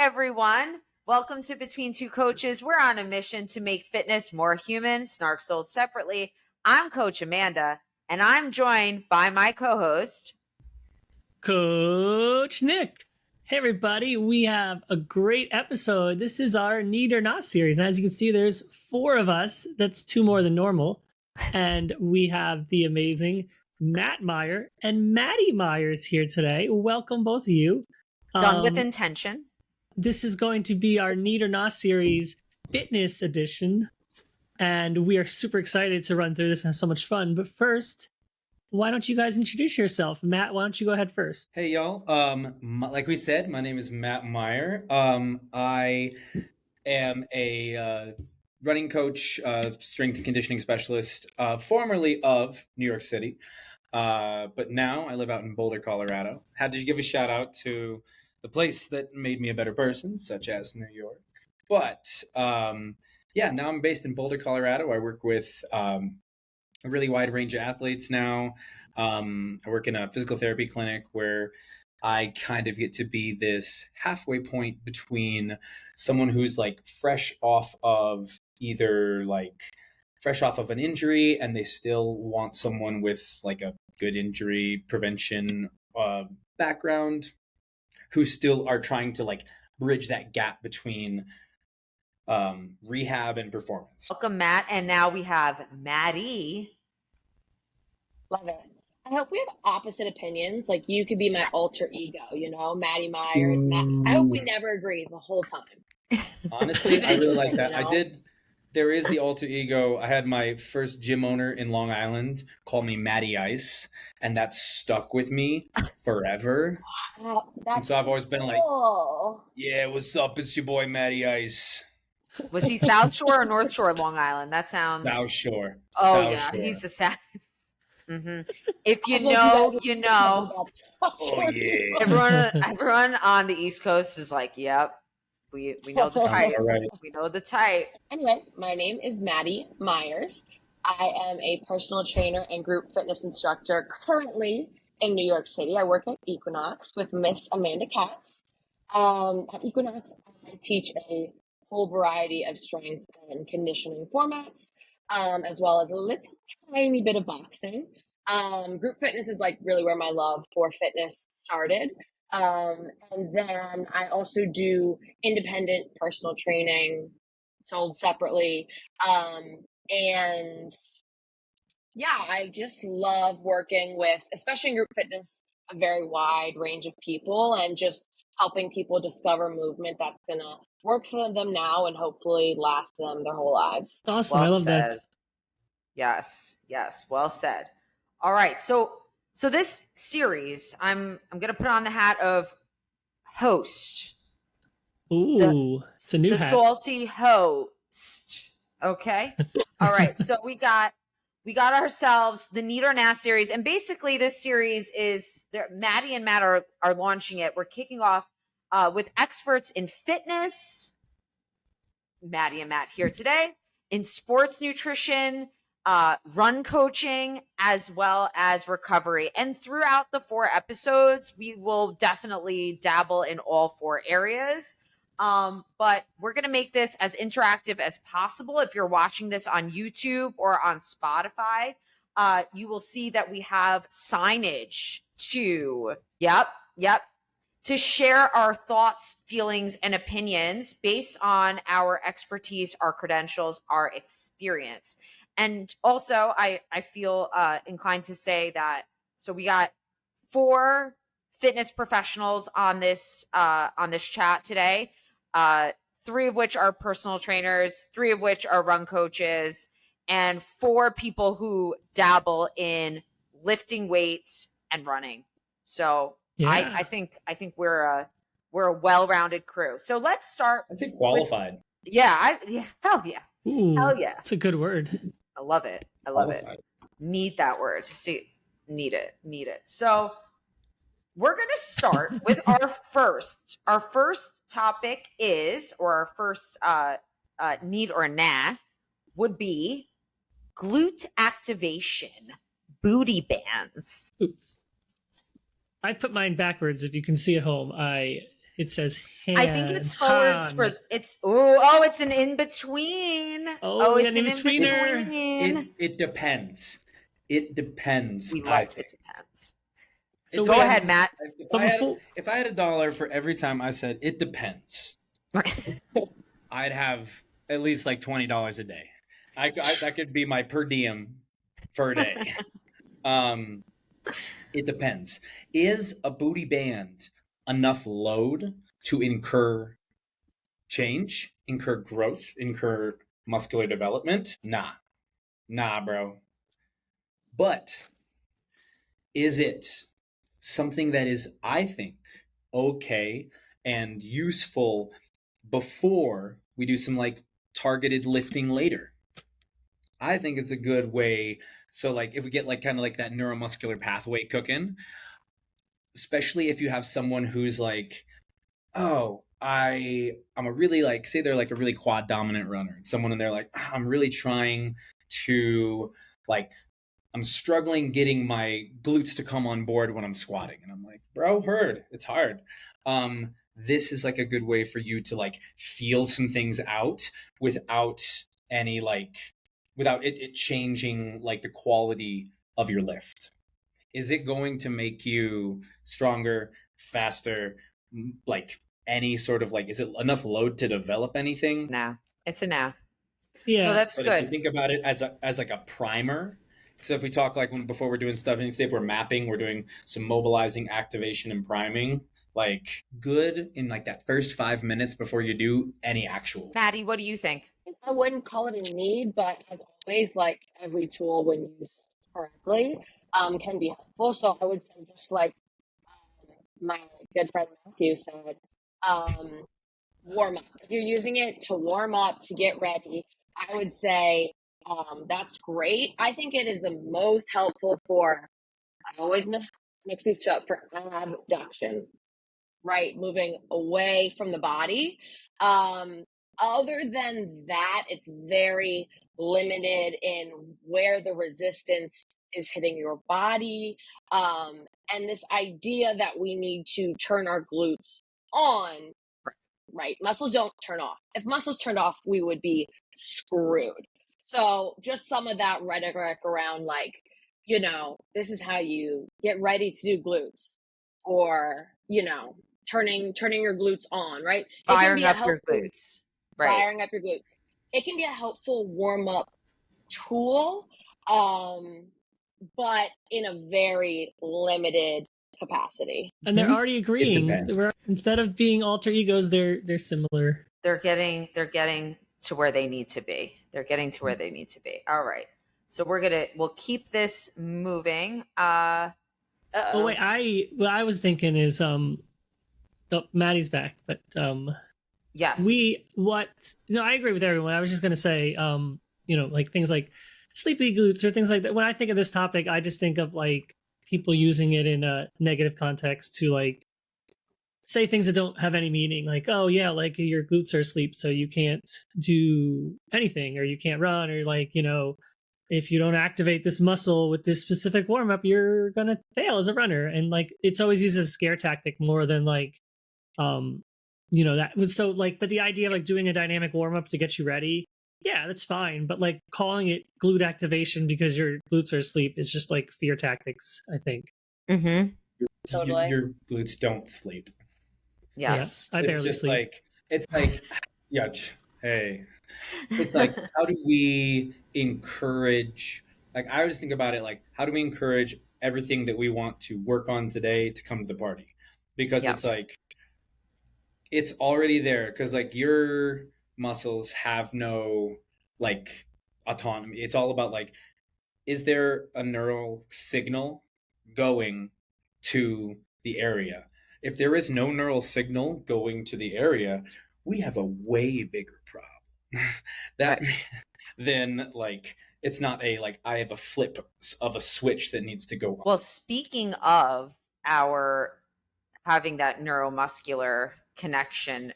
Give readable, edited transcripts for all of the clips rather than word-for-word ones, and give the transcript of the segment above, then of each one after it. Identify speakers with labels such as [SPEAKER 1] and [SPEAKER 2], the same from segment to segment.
[SPEAKER 1] everyone. Welcome to Between Two Coaches. We're on a mission to make fitness more human, snark sold separately. I'm Coach Amanda, and I'm joined by my co-host,
[SPEAKER 2] Coach Nick. Hey, everybody. We have a great episode. This is our Need or Not series. And as you can see, there's 4 of us. That's 2 more than normal. And we have the amazing Matt Meyer and Maddie Myers here today. Welcome, both of you.
[SPEAKER 1] done with intention.
[SPEAKER 2] This is going to be our Need or Not series fitness edition. And we are super excited to run through this and have so much fun. But first, why don't you guys introduce yourself? Matt, why don't you go ahead first?
[SPEAKER 3] Hey, y'all. Like we said, my name is Matt Meyer. I am a running coach, strength and conditioning specialist, formerly of New York City. But now I live out in Boulder, Colorado. Had to give a shout out to the place that made me a better person, such as New York. But now I'm based in Boulder, Colorado. I work with a really wide range of athletes now. I work in a physical therapy clinic where I kind of get to be this halfway point between someone who's like fresh off of an injury and they still want someone with like a good injury prevention background, who still are trying to like bridge that gap between rehab and performance.
[SPEAKER 1] Welcome, Matt. And now we have Maddie.
[SPEAKER 4] Love it. I hope we have opposite opinions. Like you could be my alter ego, Maddie Myers. Matt. I hope we never agree the whole time.
[SPEAKER 3] Honestly, I really like that. There is the alter ego. I had my first gym owner in Long Island call me Matty Ice, and that stuck with me forever.
[SPEAKER 4] Wow,
[SPEAKER 3] and so I've always been like, yeah, what's up? It's your boy Matty Ice.
[SPEAKER 1] Was he South Shore or North Shore, Long Island? That sounds...
[SPEAKER 3] South Shore.
[SPEAKER 1] Oh,
[SPEAKER 3] South
[SPEAKER 1] yeah.
[SPEAKER 3] Shore.
[SPEAKER 1] He's a South... Mm-hmm. If you know, you know.
[SPEAKER 3] Oh, yeah.
[SPEAKER 1] Everyone on the East Coast is like, yep. We know the type.
[SPEAKER 3] Right.
[SPEAKER 1] We know the type.
[SPEAKER 4] Anyway, my name is Maddie Myers. I am a personal trainer and group fitness instructor currently in New York City. I work at Equinox with Miss Amanda Katz. At Equinox, I teach a whole variety of strength and conditioning formats, as well as a little tiny bit of boxing. Group fitness is like really where my love for fitness started. And then I also do independent personal training sold separately. And yeah, I just love working with, especially in group fitness, a very wide range of people and just helping people discover movement that's going to work for them now and hopefully last them their whole lives.
[SPEAKER 2] Awesome. I love that.
[SPEAKER 1] Yes. Well said. All right. So this series, I'm going to put on the hat of host.
[SPEAKER 2] Ooh, it's a new hat.
[SPEAKER 1] The salty host. Okay. All right. So we got ourselves the Need or Not series. And basically this series is Maddie and Matt are launching it. We're kicking off with experts in fitness. Maddie and Matt here today, in sports nutrition, run coaching, as well as recovery. And throughout the 4 episodes, we will definitely dabble in all 4 areas. But we're going to make this as interactive as possible. If you're watching this on YouTube or on Spotify, you will see that we have signage to share our thoughts, feelings, and opinions based on our expertise, our credentials, our experience. And also, I feel inclined to say that, so we got 4 fitness professionals on this chat today, 3 of which are personal trainers, 3 of which are run coaches, and 4 people who dabble in lifting weights and running. So yeah. I think we're a well-rounded crew. So let's start.
[SPEAKER 3] I think qualified.
[SPEAKER 1] Hell yeah.
[SPEAKER 2] Ooh,
[SPEAKER 1] hell yeah.
[SPEAKER 2] That's a good word.
[SPEAKER 1] I love it. Need that word. See, need it. So we're going to start with our first topic is, or our first need or nah would be glute activation, booty bands.
[SPEAKER 2] Oops. I put mine backwards. If you can see at home, I It says hand.
[SPEAKER 1] I think it's forwards
[SPEAKER 2] Han.
[SPEAKER 1] for it's it's an in between.
[SPEAKER 2] Oh, we got
[SPEAKER 1] It's
[SPEAKER 2] an
[SPEAKER 1] an in
[SPEAKER 2] in-betweener.
[SPEAKER 1] between.
[SPEAKER 3] It depends. It depends.
[SPEAKER 1] We
[SPEAKER 3] I
[SPEAKER 1] like
[SPEAKER 3] think.
[SPEAKER 1] it depends.
[SPEAKER 2] So
[SPEAKER 1] Go
[SPEAKER 2] wait,
[SPEAKER 1] ahead, Matt.
[SPEAKER 3] If I had $1 for every time I said it depends, I'd have at least like $20 a day. That could be my per diem for a day. It depends. Is a booty band enough load to incur change, incur growth, incur muscular development? Nah, bro. But is it something that is, I think, okay and useful before we do some like targeted lifting later? I think it's a good way. So like if we get like kind of like that neuromuscular pathway cooking, especially if you have someone who's like, oh, I'm a really like, say they're like a really quad dominant runner. Someone and they're like, I'm really trying to like, I'm struggling getting my glutes to come on board when I'm squatting. And I'm like, bro, it's hard. This is like a good way for you to like feel some things out without any like, without it changing like the quality of your lift. Is it going to make you stronger, faster, like any sort of like, is it enough load to develop anything?
[SPEAKER 1] No, it's a no.
[SPEAKER 2] Yeah.
[SPEAKER 1] No, that's
[SPEAKER 3] But
[SPEAKER 1] good.
[SPEAKER 3] if you think about it as like a primer, so if we talk like before we're doing stuff, and say if we're mapping, we're doing some mobilizing, activation, and priming, like good in like that first 5 minutes before you do any actual.
[SPEAKER 1] Maddie, what do you think?
[SPEAKER 4] I wouldn't call it a need, but as always, like every tool when used correctly, can be helpful. So I would say just like my good friend Matthew said, warm up. If you're using it to warm up, to get ready, I would say that's great. I think it is the most helpful for, I always mix these two up, for abduction, right? Moving away from the body. Other than that, it's very limited in where the resistance is hitting your body. And this idea that we need to turn our glutes on, right? Muscles don't turn off. If muscles turned off, we would be screwed. So just some of that rhetoric around like, this is how you get ready to do glutes, or, turning your glutes on, right?
[SPEAKER 1] Firing up your glutes. Right.
[SPEAKER 4] Firing up your glutes. It can be a helpful warm-up tool, but in a very limited capacity.
[SPEAKER 2] And they're already agreeing. Instead of being alter egos, they're similar.
[SPEAKER 1] They're getting to where they need to be. All right. So we'll keep this moving.
[SPEAKER 2] Oh wait, what I was thinking is Maddie's back, but
[SPEAKER 1] yes.
[SPEAKER 2] I agree with everyone. I was just gonna say like things like sleepy glutes or things like that. When I think of this topic, I just think of like people using it in a negative context to like say things that don't have any meaning, like, oh yeah, like your glutes are asleep so you can't do anything, or you can't run, or like, if you don't activate this muscle with this specific warm-up, you're gonna fail as a runner. And like it's always used as a scare tactic more than like that was so like, but the idea of like doing a dynamic warm-up to get you ready, yeah, that's fine. But like calling it glute activation because your glutes are asleep is just like fear tactics, I think.
[SPEAKER 1] Mm-hmm.
[SPEAKER 4] Totally.
[SPEAKER 3] Your glutes don't sleep.
[SPEAKER 1] Yes.
[SPEAKER 2] Yeah, I barely sleep.
[SPEAKER 3] It's like, yeah, hey. It's like, how do we encourage, like, I always think about it like, how do we encourage everything that we want to work on today to come to the party? Because it's like, it's already there. Because like your muscles have no like autonomy. It's all about like, is there a neural signal going to the area? If there is no neural signal going to the area, we have a way bigger problem. Then like it's not a like I have a flip of a switch that needs to go on.
[SPEAKER 1] Well, speaking of our having that neuromuscular connection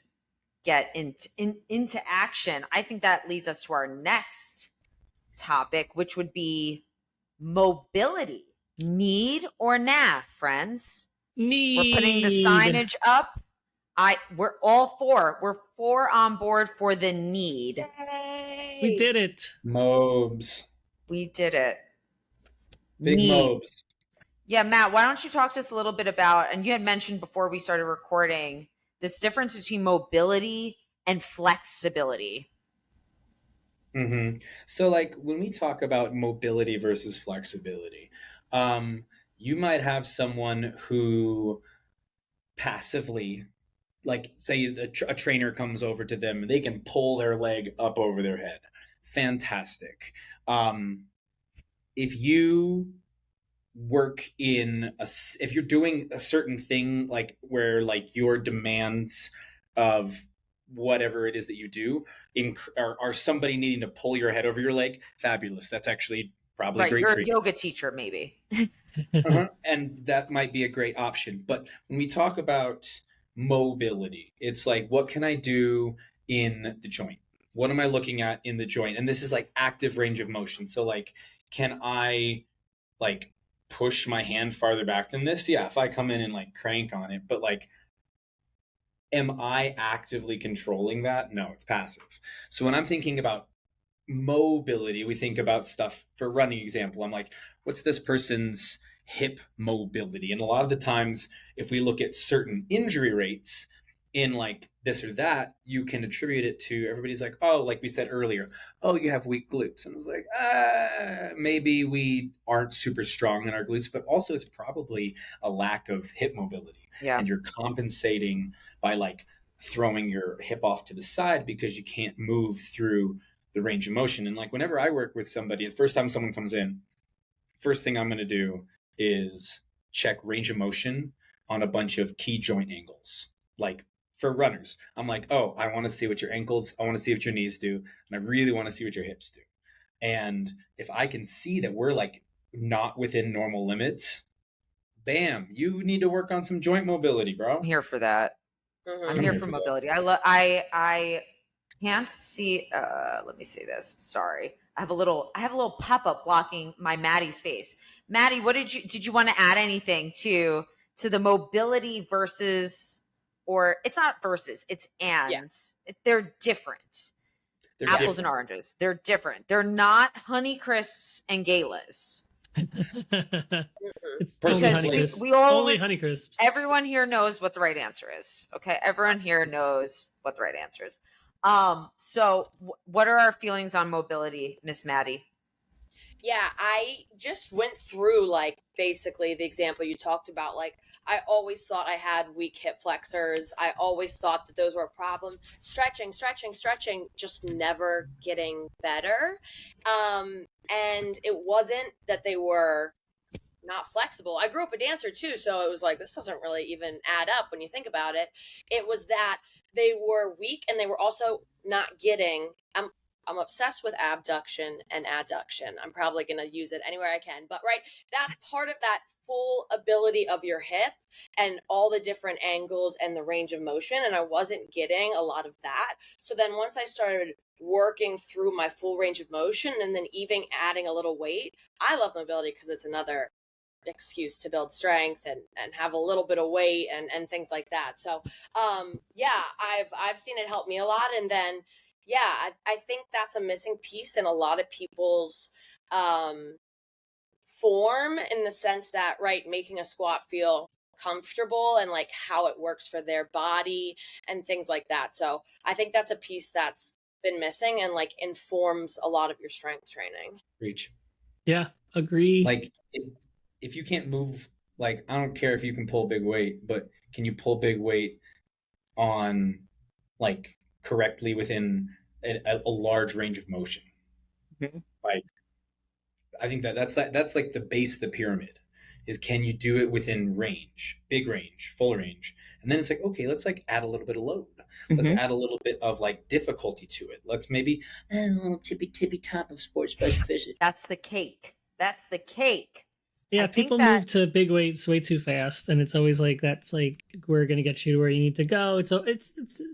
[SPEAKER 1] get into action, I think that leads us to our next topic, which would be mobility. Need or nah, friends?
[SPEAKER 2] Need.
[SPEAKER 1] We're putting the signage up. We're all four. We're four on board for the need.
[SPEAKER 4] Yay!
[SPEAKER 2] We did it.
[SPEAKER 3] Mobs.
[SPEAKER 1] We did it.
[SPEAKER 3] Big
[SPEAKER 1] Need.
[SPEAKER 3] mobs.
[SPEAKER 1] Yeah, Matt, why don't you talk to us a little bit about, and you had mentioned before we started recording, this difference between mobility and flexibility.
[SPEAKER 3] So like when we talk about mobility versus flexibility, you might have someone who passively, like say a trainer comes over to them and they can pull their leg up over their head. Fantastic. If you work if you're doing a certain thing, like where like your demands of whatever it is that you do are somebody needing to pull your head over your leg, fabulous. That's actually probably
[SPEAKER 1] Right,
[SPEAKER 3] great
[SPEAKER 1] you're
[SPEAKER 3] for
[SPEAKER 1] a
[SPEAKER 3] you.
[SPEAKER 1] yoga teacher, maybe.
[SPEAKER 3] And that might be a great option. But when we talk about mobility, it's like, what can I do in the joint? What am I looking at in the joint? And this is like active range of motion. So like, can I like push my hand farther back than this? Yeah, if I come in and like crank on it, but like, am I actively controlling that? No, it's passive. So when I'm thinking about mobility, we think about stuff for running example. I'm like, what's this person's hip mobility? And a lot of the times, if we look at certain injury rates in like this or that, you can attribute it to everybody's like, oh, like we said earlier, oh, you have weak glutes. And I was like, maybe we aren't super strong in our glutes, but also it's probably a lack of hip mobility.
[SPEAKER 1] Yeah.
[SPEAKER 3] And you're compensating by like throwing your hip off to the side because you can't move through the range of motion. And like whenever I work with somebody, the first time someone comes in, first thing I'm going to do is check range of motion on a bunch of key joint angles. Like for runners, I'm like, oh, I want to see what your ankles, I want to see what your knees do, and I really want to see what your hips do. And if I can see that we're like not within normal limits, bam, you need to work on some joint mobility, bro.
[SPEAKER 1] I'm here for that.
[SPEAKER 4] Mhm.
[SPEAKER 1] I'm here for mobility. I can't see. Let me say this. Sorry, I have a little pop-up blocking my Maddie's face. Maddie, what did you want to add anything to the mobility versus, or it's not versus, it's and.
[SPEAKER 4] Yeah.
[SPEAKER 1] They're different.
[SPEAKER 3] They're
[SPEAKER 1] Apples
[SPEAKER 3] different.
[SPEAKER 1] and oranges. They're different. They're not Honey Crisps and Galas.
[SPEAKER 2] It's
[SPEAKER 3] Because
[SPEAKER 2] only Honeycrisp.
[SPEAKER 1] we all
[SPEAKER 2] Only Honeycrisp.
[SPEAKER 1] Everyone here knows what the right answer is. Okay, everyone here knows what the right answer is. So what are our feelings on mobility, Miss Maddie?
[SPEAKER 4] Yeah, I just went through like basically the example you talked about. Like I always thought I had weak hip flexors. I always thought that those were a problem. Stretching, just never getting better. And it wasn't that they were not flexible. I grew up a dancer too, so it was like, this doesn't really even add up when you think about it. It was that they were weak and they were also not getting, I'm obsessed with abduction and adduction. I'm probably going to use it anywhere I can, but right, that's part of that full ability of your hip and all the different angles and the range of motion. And I wasn't getting a lot of that. So then once I started working through my full range of motion and then even adding a little weight, I love mobility because it's another excuse to build strength and have a little bit of weight and things like that. So yeah, I've seen it help me a lot. And then yeah, I think that's a missing piece in a lot of people's form, in the sense that, right, making a squat feel comfortable and like how it works for their body and things like that. So I think that's a piece that's been missing and like informs a lot of your strength training.
[SPEAKER 3] Reach.
[SPEAKER 2] Yeah, agree.
[SPEAKER 3] Like if you can't move, like I don't care if you can pull big weight, but can you pull big weight on like correctly within a large range of motion?
[SPEAKER 1] Mm-hmm.
[SPEAKER 3] Like I think that's like the base of the pyramid, is can you do it within range, big range, full range? And then it's like, okay, let's like add a little bit of load. Let's add a little bit of like difficulty to it. Let's maybe add a little tippy top of sports specificity.
[SPEAKER 1] That's the cake. That's the cake.
[SPEAKER 2] Yeah, people move to big weights way too fast, and it's always like, that's like, we're gonna get you to where you need to go. It's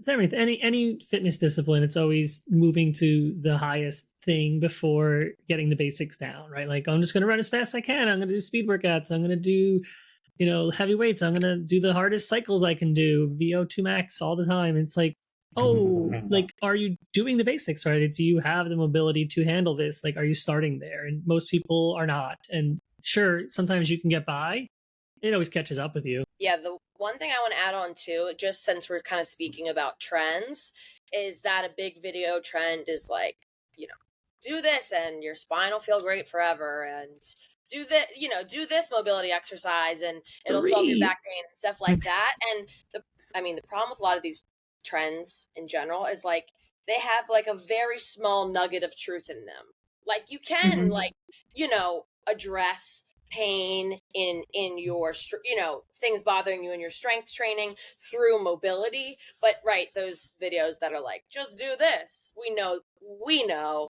[SPEAKER 2] everything. Any fitness discipline, it's always moving to the highest thing before getting the basics down, right? Like, I'm just gonna run as fast as I can. I'm gonna do speed workouts. I'm gonna do, heavy weights. I'm going to do the hardest cycles I can do, VO2 max all the time. It's like, oh, like, are you doing the basics, right? Do you have the mobility to handle this? Like, are you starting there? And most people are not. And sure, sometimes you can get by. It always catches up with you.
[SPEAKER 5] Yeah, the one thing I want to add on too, just since we're kind of speaking about trends, is that a big video trend is like, do this and your spine will feel great forever, and do this mobility exercise and it'll solve your back pain and stuff like that. And the problem with a lot of these trends in general is like they have like a very small nugget of truth in them. Like you can address pain in your things bothering you in your strength training through mobility, but those videos that are like, just do this, we know,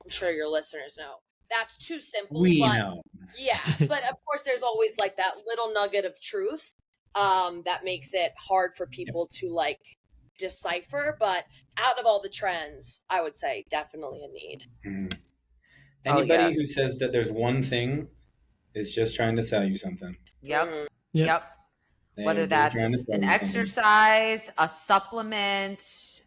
[SPEAKER 5] I'm sure your listeners know that's too simple.
[SPEAKER 3] We know.
[SPEAKER 5] Yeah, but of course there's always like that little nugget of truth that makes it hard for people to like decipher. But out of all the trends, I would say definitely a need.
[SPEAKER 3] Anybody who says that there's one thing is just trying to sell you something.
[SPEAKER 1] Yep.
[SPEAKER 3] They
[SPEAKER 1] Whether
[SPEAKER 3] ain't just trying to
[SPEAKER 1] that's
[SPEAKER 3] sell
[SPEAKER 1] an
[SPEAKER 3] you something.
[SPEAKER 1] exercise, a supplement,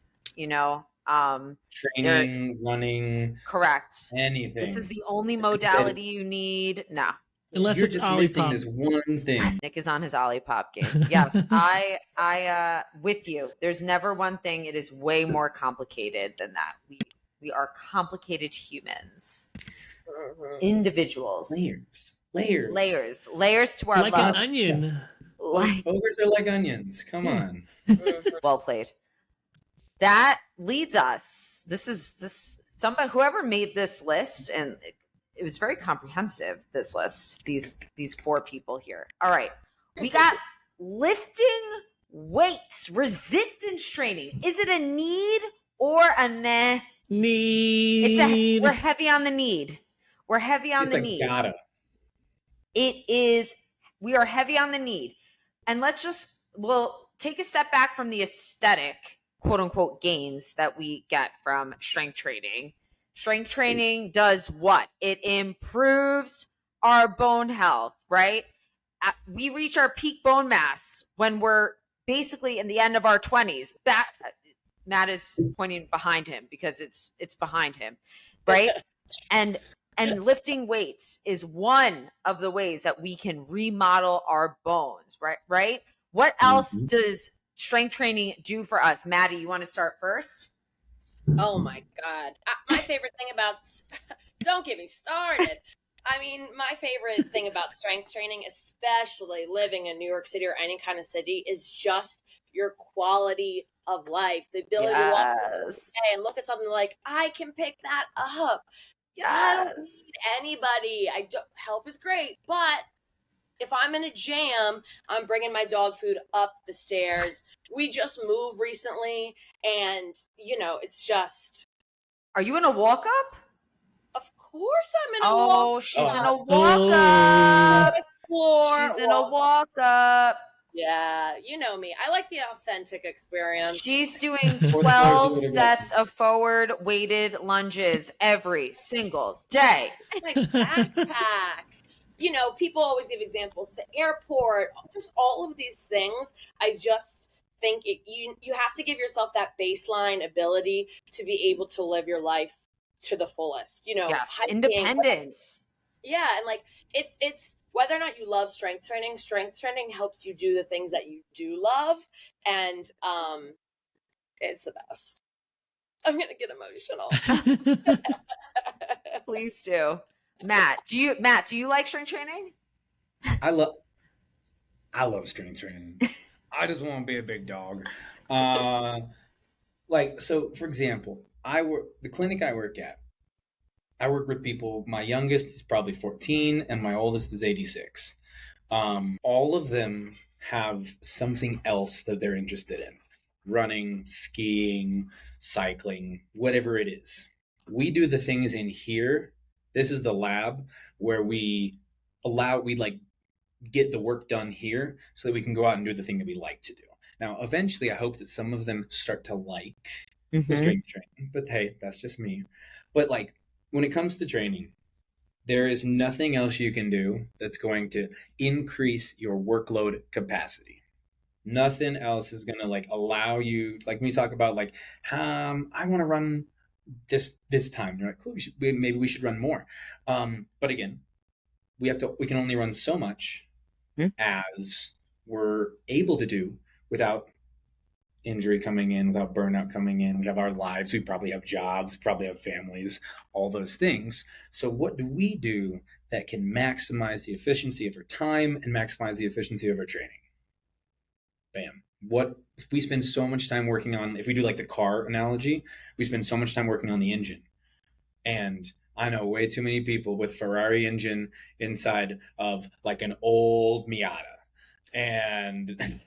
[SPEAKER 3] training, running,
[SPEAKER 1] correct.
[SPEAKER 3] anything.
[SPEAKER 1] This is the only modality you need. No.
[SPEAKER 2] Unless
[SPEAKER 3] You're
[SPEAKER 2] it's
[SPEAKER 3] just missing
[SPEAKER 2] Olipop.
[SPEAKER 3] this one thing.
[SPEAKER 1] Nick is on his Olipop game. Yes, I with you. There's never one thing. It is way more complicated than that. We are complicated humans, individuals, layers to our
[SPEAKER 2] like
[SPEAKER 1] love.
[SPEAKER 2] an onion.
[SPEAKER 3] Ogres are like onions. Come on.
[SPEAKER 1] Well played. That leads us. Somebody, whoever made this list, and it was very comprehensive, this list, these 4 people here. All right. We got lifting weights, resistance training. Is it a need or a nah?
[SPEAKER 2] Need.
[SPEAKER 1] We're heavy on the need. We're heavy on the need.
[SPEAKER 3] Gotta.
[SPEAKER 1] It is, we are heavy on the need. And we'll take a step back from the aesthetic, quote unquote, gains that we get from strength training. Strength training does what? It improves our bone health, right? We reach our peak bone mass when we're basically in the end of our 20s. Matt is pointing behind him because it's behind him, right? And lifting weights is one of the ways that we can remodel our bones, right? What else does strength training do for us? Maddie, you want to start first?
[SPEAKER 5] Oh my God. My favorite thing about, don't get me started. I mean, my favorite thing about strength training, especially living in New York City or any kind of city, is just your quality of life. The ability to walk through the day and look at something like, I can pick that up. I don't need anybody. Help is great, but if I'm in a jam, I'm bringing my dog food up the stairs. We just moved recently, and it's just.
[SPEAKER 1] Are you in a walk up?
[SPEAKER 5] Of course, I'm in a walk up.
[SPEAKER 1] Oh, she's in a walk up. She's in a walk up.
[SPEAKER 5] Yeah, you know me. I like the authentic experience.
[SPEAKER 1] She's doing 12 sets of forward weighted lunges every single day.
[SPEAKER 5] My backpack. People always give examples. The airport, just all of these things. I just think you have to give yourself that baseline ability to be able to live your life to the fullest.
[SPEAKER 1] Yes,
[SPEAKER 5] hiking,
[SPEAKER 1] independence.
[SPEAKER 5] Yeah, and like it's whether or not you love strength training helps you do the things that you do love, and it's the best. I'm gonna get emotional.
[SPEAKER 1] Please do. Matt, do you like strength training?
[SPEAKER 3] I love strength training. I just want to be a big dog. So for example, the clinic I work at. I work with people. My youngest is probably 14 and my oldest is 86. All of them have something else that they're interested in. Running, skiing, cycling, whatever it is. We do the things in here. This is the lab where we get the work done here so that we can go out and do the thing that we like to do. Now, eventually, I hope that some of them start to like the strength training. But hey, that's just me. But when it comes to training, There is nothing else you can do that's going to increase your workload capacity. Nothing else is going to like allow you, like when we talk about like, I want to run this time. You're like, cool, maybe we should run more. But again, we can only run so much as we're able to do without injury coming in, without burnout coming in. We have our lives, we probably have jobs, probably have families, all those things. So what do we do that can maximize the efficiency of our time and maximize the efficiency of our training? Bam. What we spend so much time working on, if we do like the car analogy, we spend so much time working on the engine. And I know way too many people with Ferrari engine inside of like an old Miata. And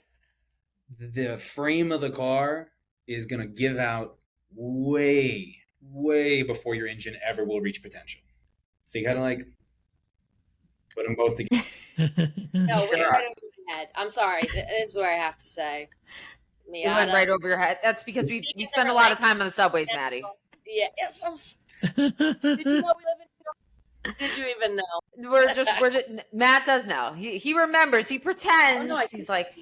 [SPEAKER 3] the frame of the car is going to give out way, way before your engine ever will reach potential. So you got to like put them both together.
[SPEAKER 5] No, went right over my head. I'm sorry. This is where I have to say.
[SPEAKER 1] It went right over your head. That's because we spend a lot of time on the subways, Maddie.
[SPEAKER 5] Yeah. Did you know we live in New York? Did you even know?
[SPEAKER 1] We're just Matt does know. He remembers. He pretends.
[SPEAKER 5] Oh, no,
[SPEAKER 1] He's like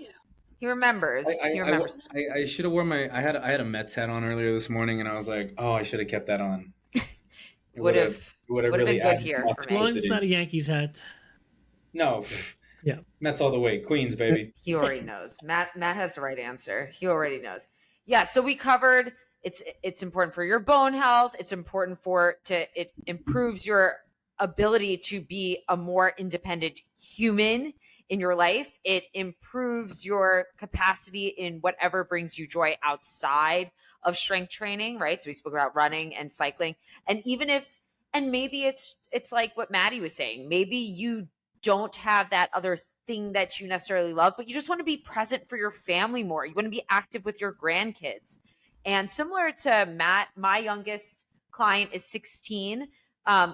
[SPEAKER 1] he remembers. He remembers.
[SPEAKER 3] I should have worn I had a Mets hat on earlier this morning, and I was like, oh, I should have kept that on.
[SPEAKER 1] Would have
[SPEAKER 3] really
[SPEAKER 1] been good here for
[SPEAKER 2] As
[SPEAKER 1] me.
[SPEAKER 2] long as it's not a Yankees hat.
[SPEAKER 3] No.
[SPEAKER 2] Yeah.
[SPEAKER 3] Mets all the way. Queens, baby.
[SPEAKER 1] He already knows. Matt has the right answer. He already knows. Yeah, so we covered it's important for your bone health. It's important it improves your ability to be a more independent human in your life. It improves your capacity in whatever brings you joy outside of strength training, right? So we spoke about running and cycling. And maybe it's like what Maddie was saying. Maybe you don't have that other thing that you necessarily love, but you just want to be present for your family more. You want to be active with your grandkids. And similar to Matt, my youngest client is 16.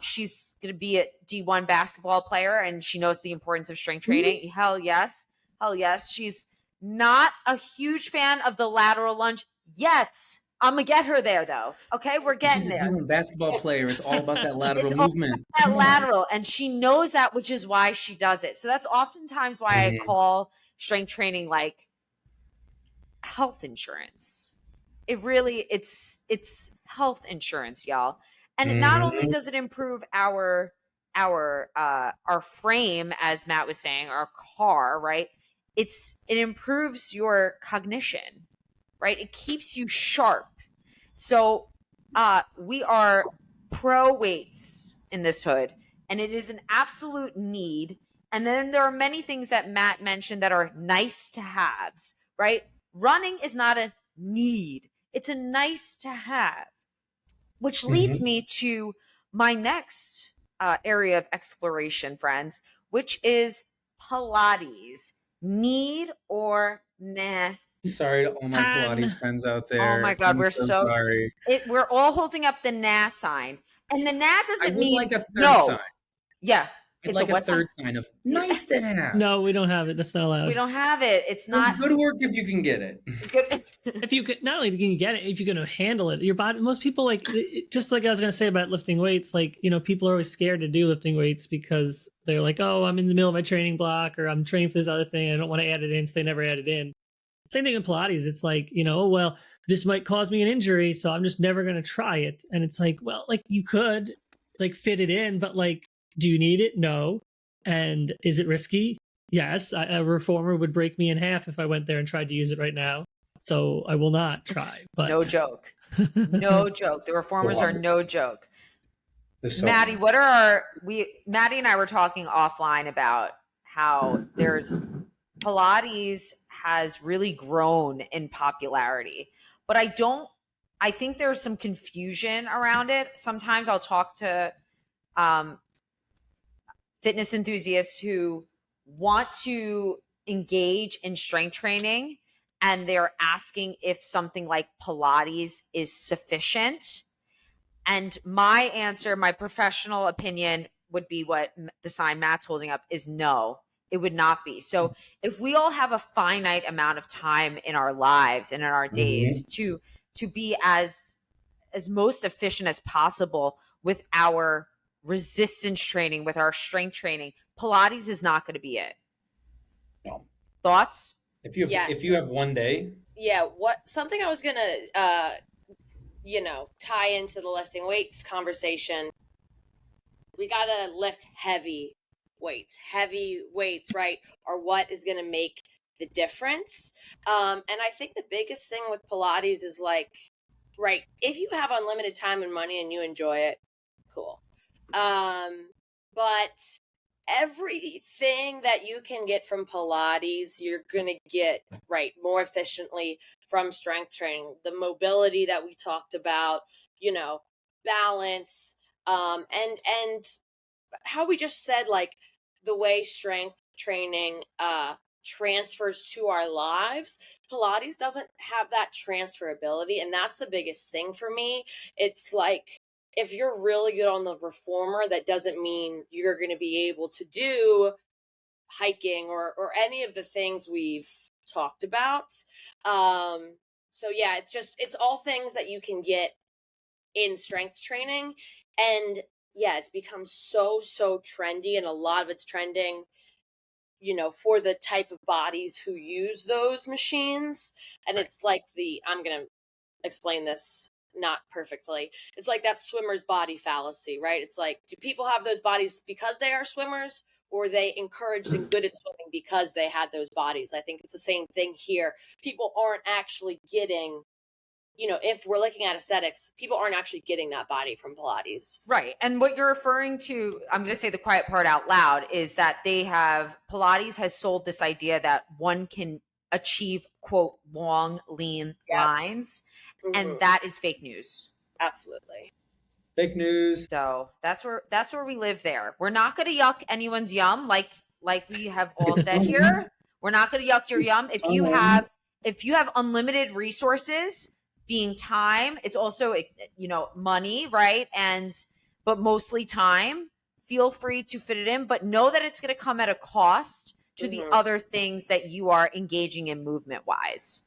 [SPEAKER 1] She's going to be a D1 basketball player, and she knows the importance of strength training. Mm-hmm. Hell yes. She's not a huge fan of the lateral lunge yet. I'm gonna get her there though. Okay, we're getting there.
[SPEAKER 3] She's a basketball player. It's all about that lateral movement.
[SPEAKER 1] That lateral, and she knows that, which is why she does it. So that's oftentimes why I call strength training like health insurance. It's health insurance, y'all. And not only does it improve our frame, as Matt was saying, our car, right? It improves your cognition, right? It keeps you sharp. So we are pro weights in this hood, and it is an absolute need. And then there are many things that Matt mentioned that are nice to haves, right? Running is not a need. It's a nice to have, which leads me to my next area of exploration, friends, which is Pilates. Need or nah?
[SPEAKER 3] Sorry to all my Pilates friends out there.
[SPEAKER 1] Oh my God, we're so
[SPEAKER 3] sorry.
[SPEAKER 1] We're all holding up the nah sign, and the nah doesn't mean
[SPEAKER 3] like a third
[SPEAKER 1] no.
[SPEAKER 3] Sign.
[SPEAKER 1] Yeah,
[SPEAKER 3] it's like a third sign of nice to have.
[SPEAKER 2] No, we don't have it. That's not allowed.
[SPEAKER 1] We don't have it. It's not
[SPEAKER 3] good work if you can get it.
[SPEAKER 2] If you could, not only can you get it, if you're going to handle it, your body. Most people like, just like I was going to say about lifting weights. Like, you know, people are always scared to do lifting weights because they're like, oh, I'm in the middle of my training block, or I'm training for this other thing. I don't want to add it in, so they never add it in. Same thing in Pilates. It's like, you know, well, this might cause me an injury, so I'm just never going to try it. And it's like, well, like you could like fit it in, but like, do you need it? No. And is it risky? Yes. A reformer would break me in half if I went there and tried to use it right now. So I will not try. But
[SPEAKER 1] no joke. No joke. The reformers are no joke.
[SPEAKER 3] So
[SPEAKER 1] Maddie, Maddie and I were talking offline about how Pilates has really grown in popularity, but I think there's some confusion around it. Sometimes I'll talk to fitness enthusiasts who want to engage in strength training, and they're asking if something like Pilates is sufficient. And my answer, my professional opinion would be what the sign Matt's holding up is no. It would not be. So if we all have a finite amount of time in our lives and in our days to be as most efficient as possible with our resistance training, with our strength training, Pilates is not going to be it.
[SPEAKER 3] No.
[SPEAKER 1] Thoughts?
[SPEAKER 3] If you have,
[SPEAKER 5] Yes.
[SPEAKER 3] if you have one day,
[SPEAKER 5] Yeah, something I was gonna tie into the lifting weights conversation. We gotta lift heavy weights, right? Are what is gonna make the difference. And I think the biggest thing with Pilates is like, right, if you have unlimited time and money and you enjoy it, cool. But everything that you can get from Pilates, you're going to get right more efficiently from strength training. The mobility that we talked about, balance, and how we just said, like, the way strength training transfers to our lives, Pilates doesn't have that transferability, and that's the biggest thing for me. It's like, if you're really good on the reformer, that doesn't mean you're going to be able to do hiking or any of the things we've talked about. So yeah, it's all things that you can get in strength training. And yeah, it's become so trendy, and a lot of it's trending, for the type of bodies who use those machines. And it's like I'm going to explain this not perfectly. It's like that swimmer's body fallacy, right? It's like, do people have those bodies because they are swimmers, or are they encouraged and good at swimming because they had those bodies? I think it's the same thing here. People aren't actually getting, if we're looking at aesthetics, people aren't actually getting that body from Pilates.
[SPEAKER 1] Right. And what you're referring to, I'm going to say the quiet part out loud, is that Pilates has sold this idea that one can achieve, quote, long, lean lines. And that is fake news.
[SPEAKER 5] Absolutely.
[SPEAKER 3] fake news.
[SPEAKER 1] So that's where we live there. We're not going to yuck anyone's yum, like we have all said here. We're not going to yuck your yum. If you have unlimited resources, being time, it's also, money, right? But mostly time, feel free to fit it in, but know that it's going to come at a cost to the other things that you are engaging in movement wise.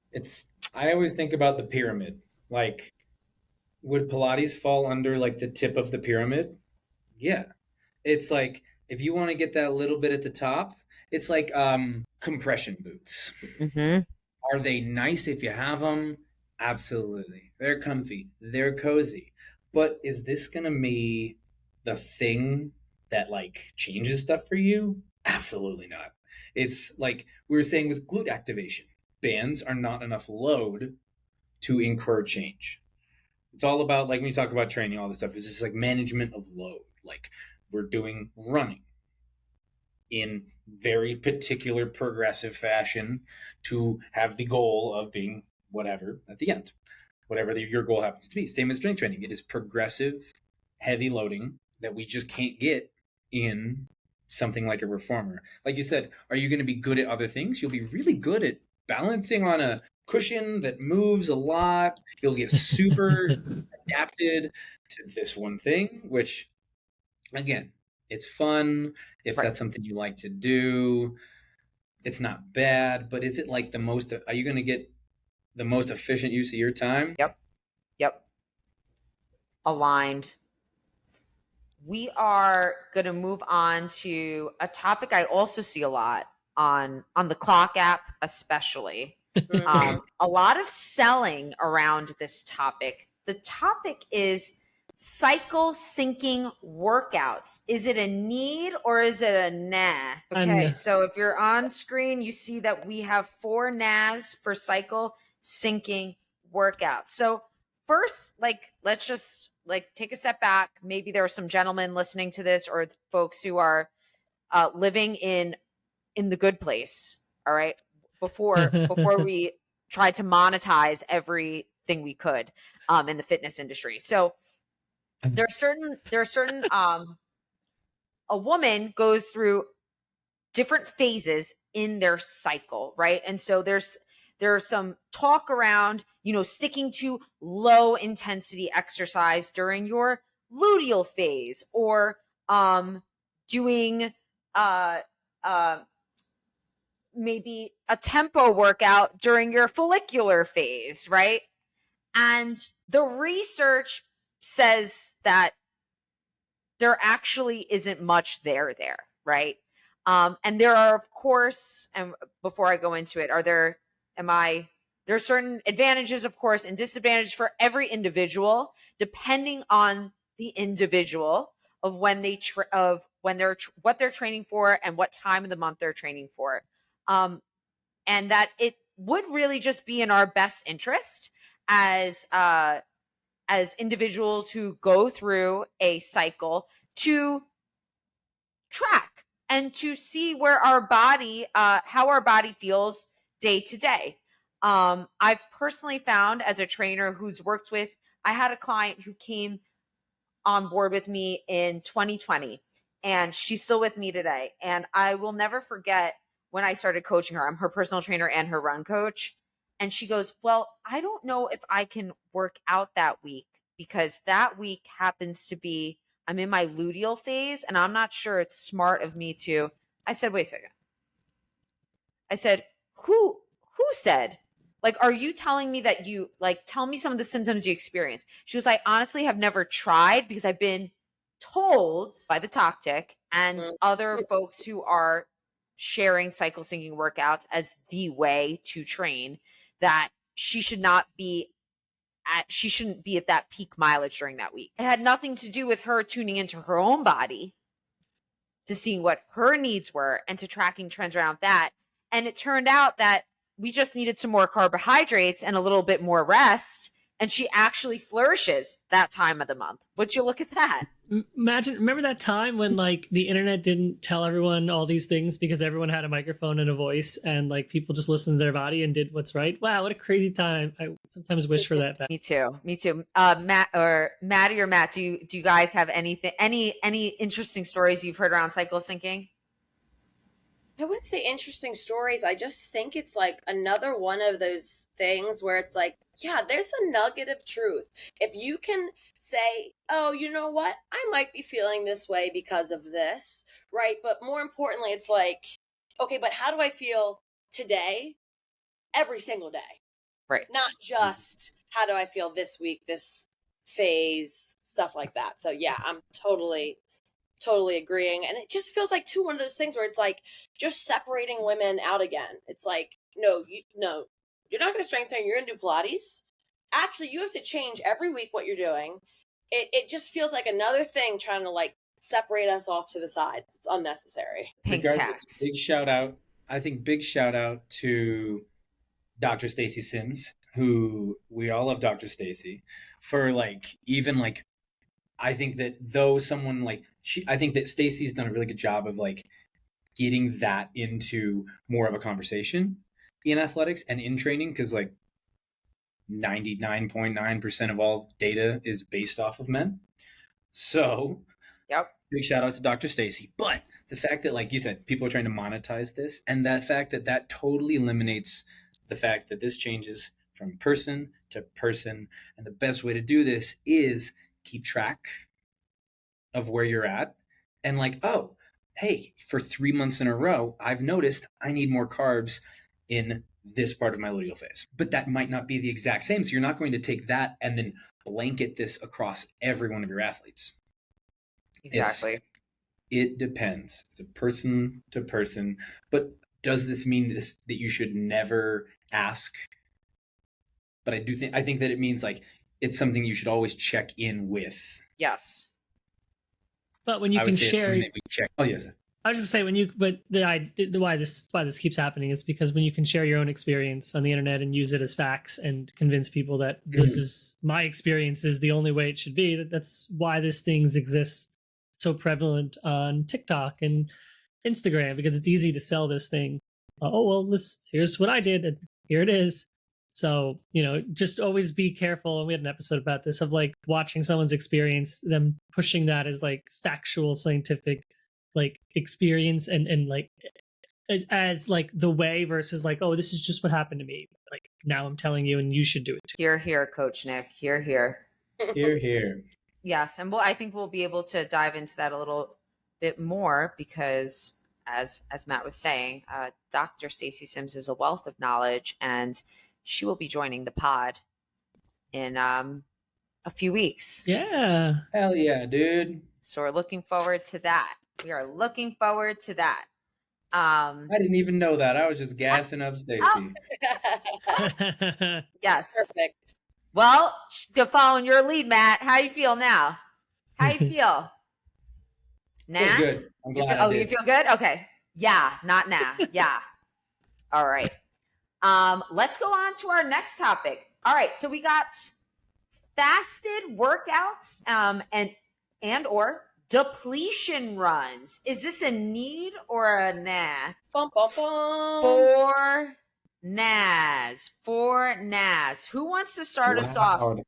[SPEAKER 3] I always think about the pyramid. Like, would Pilates fall under like the tip of the pyramid? Yeah. It's like, if you want to get that little bit at the top, it's like compression boots.
[SPEAKER 1] Mm-hmm.
[SPEAKER 3] Are they nice if you have them? Absolutely. They're comfy. They're cozy. But is this going to be the thing that like changes stuff for you? Absolutely not. It's like we were saying with glute activation. Bands are not enough load to incur change. It's all about, like, when you talk about training, all this stuff, it's just like management of load. Like, we're doing running in very particular progressive fashion to have the goal of being whatever at the end, whatever your goal happens to be. Same as strength training. It is progressive, heavy loading that we just can't get in something like a reformer. Like you said, are you going to be good at other things? You'll be really good at balancing on a cushion that moves a lot. You'll get super adapted to this one thing, which, again, it's fun if that's something you like to do. It's not bad, but is it like are you going to get the most efficient use of your time?
[SPEAKER 1] Yep. Aligned. We are going to move on to a topic I also see a lot on the Clock app, especially. A lot of selling around this topic. The topic is cycle syncing workouts. Is it a need or is it a nah? Okay, so if you're on screen, you see that we have 4 NAs for cycle syncing workouts. So first, let's just take a step back. Maybe there are some gentlemen listening to this, or folks who are living in the good place. All right, before we tried to monetize everything we could in the fitness industry. So there are certain a woman goes through different phases in their cycle, right? And so there's some talk around, sticking to low intensity exercise during your luteal phase, or doing maybe a tempo workout during your follicular phase, right? And the research says that there actually isn't much there, right? And there are, of course, and before I go into it, there are certain advantages, of course, and disadvantages for every individual, depending on the individual of when what they're training for and what time of the month they're training for. And that it would really just be in our best interest as individuals who go through a cycle to track and to see where our body, how our body feels day to day. I've personally found, as a trainer who's worked with, I had a client who came on board with me in 2020, and she's still with me today. And I will never forget when I started coaching her. I'm her personal trainer and her run coach. And she goes, well, I don't know if I can work out that week because that week happens to be, I'm in my luteal phase and I'm not sure it's smart of me to. I said, wait a second. I said, who said? Like, are you telling me that you, like, tell me some of the symptoms you experience? She was like, honestly, have never tried because I've been told by the Toctic and other folks who are sharing cycle syncing workouts as the way to train that she shouldn't be at that peak mileage during that week. It had nothing to do with her tuning into her own body to seeing what her needs were and to tracking trends around that. And it turned out that we just needed some more carbohydrates and a little bit more rest. And she actually flourishes that time of the month. Would you look at that?
[SPEAKER 2] Remember that time when like the internet didn't tell everyone all these things because everyone had a microphone and a voice and like people just listened to their body and did what's right? Wow, what a crazy time. I sometimes wish for that back.
[SPEAKER 1] Me too. Maddie or Matt, do you guys have any interesting stories you've heard around cycle syncing?
[SPEAKER 5] I wouldn't say interesting stories. I just think it's like another one of those things where it's like, yeah, there's a nugget of truth. If you can say, oh, you know what? I might be feeling this way because of this, right? But more importantly, it's like, okay, but how do I feel today, every single day?
[SPEAKER 1] Right.
[SPEAKER 5] Not just how do I feel this week, this phase, stuff like that. So yeah, I'm totally agreeing. And it just feels like one of those things where it's like just separating women out again. It's like, no, you're not going to strengthen, you're going to do Pilates. Actually, you have to change every week what you're doing. It just feels like another thing trying to like separate us off to the side. It's unnecessary.
[SPEAKER 1] Pink tax.
[SPEAKER 3] Big shout out. I think big shout out to Dr. Stacy Sims, who we all love Dr. Stacy, for like, even like, I think that though someone like I think that Stacy's done a really good job of like getting that into more of a conversation in athletics and in training, because like 99.9% of all data is based off of men. So
[SPEAKER 1] yep.
[SPEAKER 3] Big shout out to Dr. Stacy. But the fact that, like you said, people are trying to monetize this, and that fact that totally eliminates the fact that this changes from person to person. And the best way to do this is keep track of where you're at and like, oh, hey, for 3 months in a row, I've noticed I need more carbs in this part of my luteal phase. But that might not be the exact same. So you're not going to take that and then blanket this across every one of your athletes.
[SPEAKER 1] Exactly.
[SPEAKER 3] It depends. It's a person to person. But does this mean that you should never ask? But I think that it means like it's something you should always check in with.
[SPEAKER 1] Yes.
[SPEAKER 2] But when you can share,
[SPEAKER 3] oh yes,
[SPEAKER 2] I was just gonna say why this keeps happening is because when you can share your own experience on the internet and use it as facts and convince people that this is my experience is the only way it should be. That's why these things exist so prevalent on TikTok and Instagram, because it's easy to sell this thing. Here's what I did, and here it is. So, just always be careful. And we had an episode about this of like watching someone's experience, them pushing that as like factual, scientific, like experience and like as like the way versus like, oh, this is just what happened to me. Like now I'm telling you and you should do it too.
[SPEAKER 1] Here, Coach Nick. Here.
[SPEAKER 3] Here.
[SPEAKER 1] Yes. And I think we'll be able to dive into that a little bit more because as Matt was saying, Dr. Stacy Sims is a wealth of knowledge, and she will be joining the pod in a few weeks.
[SPEAKER 2] Yeah.
[SPEAKER 3] Hell yeah, dude.
[SPEAKER 1] So we're looking forward to that. We are looking forward to that.
[SPEAKER 3] I didn't even know that. I was just gassing up Stacy.
[SPEAKER 1] Yes.
[SPEAKER 5] Perfect.
[SPEAKER 1] Well, she's gonna follow in your lead, Matt. How you feel now? How you feel? Nah?
[SPEAKER 3] Feels good. I'm glad I
[SPEAKER 1] you
[SPEAKER 3] did.
[SPEAKER 1] feel good? Okay. Yeah, not nah. Yeah. All right. Let's go on to our next topic. All right, so we got fasted workouts and or depletion runs. Is this a need or a nah?
[SPEAKER 5] Bum, bum, bum.
[SPEAKER 1] For Nas. Who wants to start us off?
[SPEAKER 3] Wow.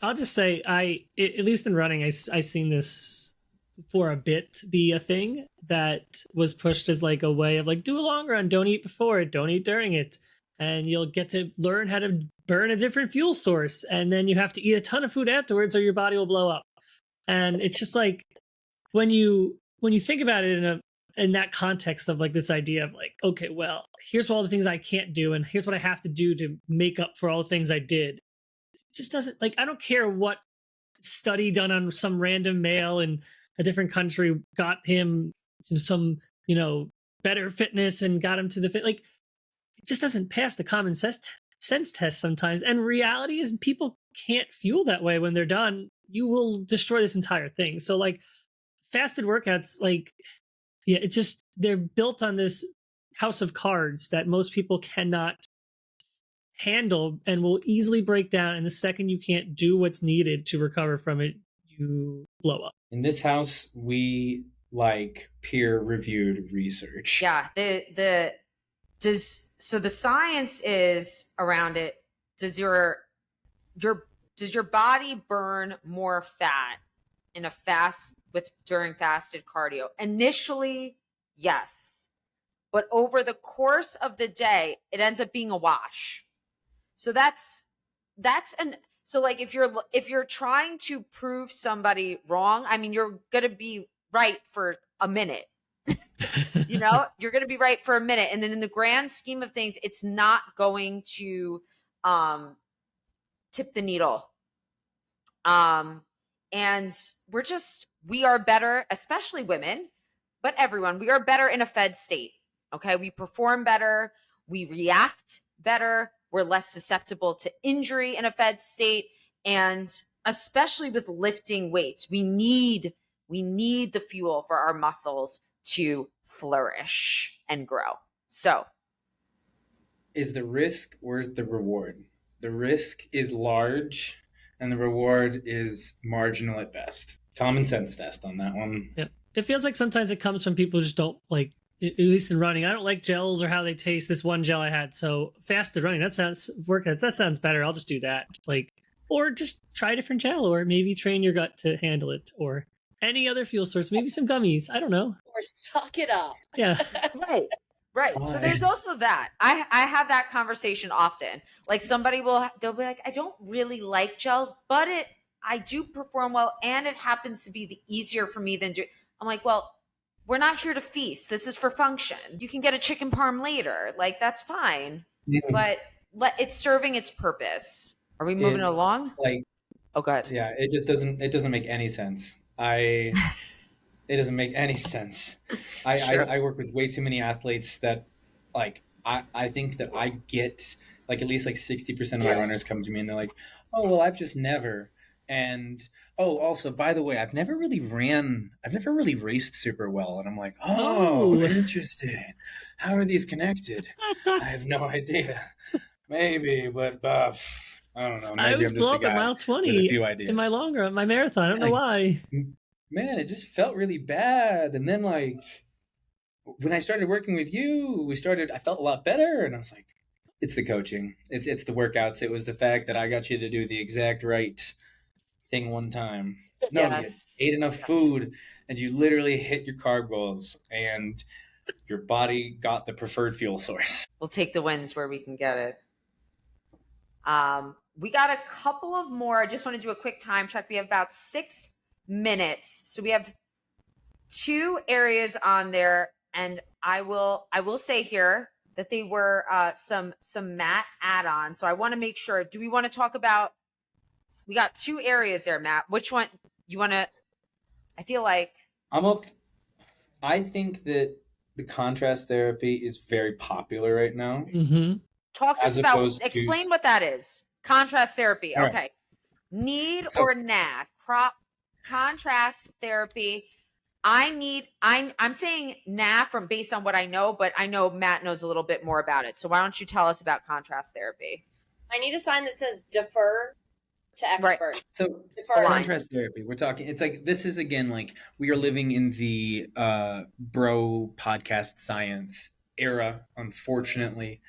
[SPEAKER 2] I'll just say, at least in running, I seen this for a bit be a thing that was pushed as like a way of like, do a long run, don't eat before it, don't eat during it, and you'll get to learn how to burn a different fuel source, and then you have to eat a ton of food afterwards or your body will blow up. And it's just like, when you think about it in that context of like this idea of like, okay, well, here's all the things I can't do and here's what I have to do to make up for all the things I did. It just doesn't, like, I don't care what study done on some random male in a different country got him some, better fitness and got him to the fit. Like, it just doesn't pass the common sense test sometimes. And reality is people can't fuel that way. When they're done, you will destroy this entire thing. So like fasted workouts, like, yeah, it just, they're built on this house of cards that most people cannot handle and will easily break down. And the second you can't do what's needed to recover from it, you blow up.
[SPEAKER 3] In this house, we like peer-reviewed research.
[SPEAKER 1] Yeah, the science is around it. Does your body burn more fat in a during fasted cardio? Initially, yes. But over the course of the day, it ends up being a wash. So so like if you're trying to prove somebody wrong, I mean, you're going to be right for a minute. You're going to be right for a minute. And then in the grand scheme of things, it's not going to tip the needle. And we are better, especially women, but everyone, we are better in a fed state. Okay. We perform better. We react better. We're less susceptible to injury in a fed state. And especially with lifting weights, we need the fuel for our muscles to flourish and grow. So,
[SPEAKER 3] is the risk worth the reward? The risk is large and the reward is marginal at best. Common sense test on that one.
[SPEAKER 2] Yeah. It feels like sometimes it comes from people who just don't like, at least in running, I don't like gels or how they taste. This one gel I had, so fasted running, that sounds better. I'll just do that. Like, or just try a different gel, or maybe train your gut to handle it, or any other fuel source, maybe some gummies. I don't know.
[SPEAKER 5] Or suck it up.
[SPEAKER 2] Yeah.
[SPEAKER 1] Right. So there's also that. I have that conversation often. Like they'll be like, I don't really like gels, but I do perform well, and it happens to be the easier for me than I'm like, well, we're not here to feast. This is for function. You can get a chicken parm later. Like, that's fine. Yeah. But it's serving its purpose. Are we moving along?
[SPEAKER 3] Like,
[SPEAKER 1] oh, God.
[SPEAKER 3] Yeah, it doesn't make any sense. It doesn't make any sense. I work with way too many athletes that, like, I think that I get, like, at least like 60% of my runners come to me and they're like, oh, well, I've just never. And also, by the way, I've never really raced super well. And I'm like, oh, interesting. How are these connected? I have no idea. Maybe, but I don't know. Maybe
[SPEAKER 2] I always blow up at mile 20 in my long run, my marathon. I don't know why.
[SPEAKER 3] Man, it just felt really bad. And then, like, when I started working with you, I felt a lot better. And I was like, it's the coaching. It's the workouts. It was the fact that I got you to do the exact right thing one time. No, yes. You ate enough food and you literally hit your carb goals and your body got the preferred fuel source.
[SPEAKER 1] We'll take the wins where we can get it. We got a couple of more. I just want to do a quick time check. We have about 6 minutes. So we have 2 areas on there. And I will say here that they were some Matt add-ons. So I want to make sure, do we want to talk about, we got 2 areas there, Matt. Which one you want to? I feel like
[SPEAKER 3] I'm okay. I think that the contrast therapy is very popular right now,
[SPEAKER 1] talk to us
[SPEAKER 3] as
[SPEAKER 1] about,
[SPEAKER 3] opposed to.
[SPEAKER 1] explain what that is. Contrast therapy.
[SPEAKER 3] All right.
[SPEAKER 1] Okay. Need
[SPEAKER 3] So-
[SPEAKER 1] or nah? Contrast therapy. I'm saying nah from based on what I know, but I know Matt knows a little bit more about it. So why don't you tell us about contrast therapy?
[SPEAKER 5] I need a sign that says defer to expert.
[SPEAKER 1] Right.
[SPEAKER 3] So
[SPEAKER 5] Defer.
[SPEAKER 3] contrast therapy, we're talking, it's like, this is again, like, we are living in the bro podcast science era, unfortunately.